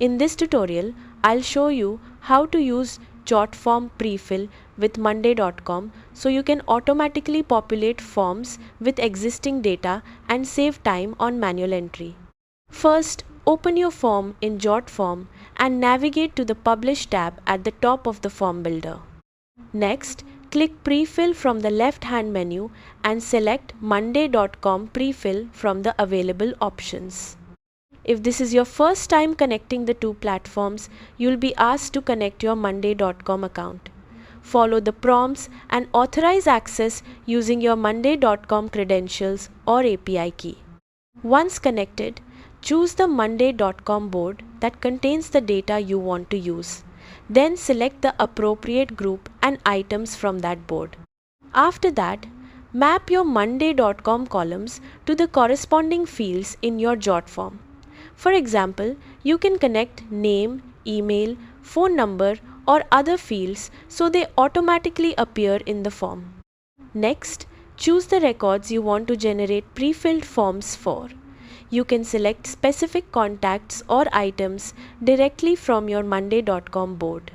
In this tutorial, I'll show you how to use Jotform Prefill with Monday.com so you can automatically populate forms with existing data and save time on manual entry. First, open your form in Jotform and navigate to the Publish tab at the top of the form builder. Next, click Prefill from the left-hand menu and select Monday.com Prefill from the available options. If this is your first time connecting the two platforms, you'll be asked to connect your Monday.com account. Follow the prompts and authorize access using your Monday.com credentials or API key. Once connected, choose the Monday.com board that contains the data you want to use. Then select the appropriate group and items from that board. After that, map your Monday.com columns to the corresponding fields in your Jotform. For example, you can connect name, email, phone number or other fields so they automatically appear in the form. Next, choose the records you want to generate pre-filled forms for. You can select specific contacts or items directly from your Monday.com board.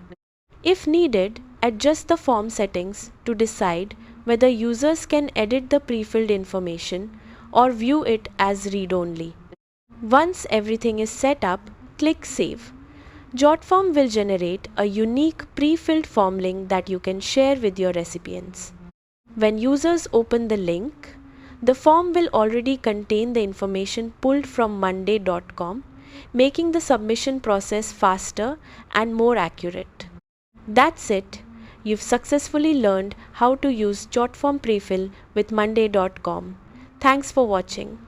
If needed, adjust the form settings to decide whether users can edit the pre-filled information or view it as read-only. Once everything is set up, click Save. Jotform will generate a unique pre-filled form link that you can share with your recipients. When users open the link, the form will already contain the information pulled from Monday.com, making the submission process faster and more accurate. That's it. You've successfully learned how to use Jotform Prefill with Monday.com. Thanks for watching.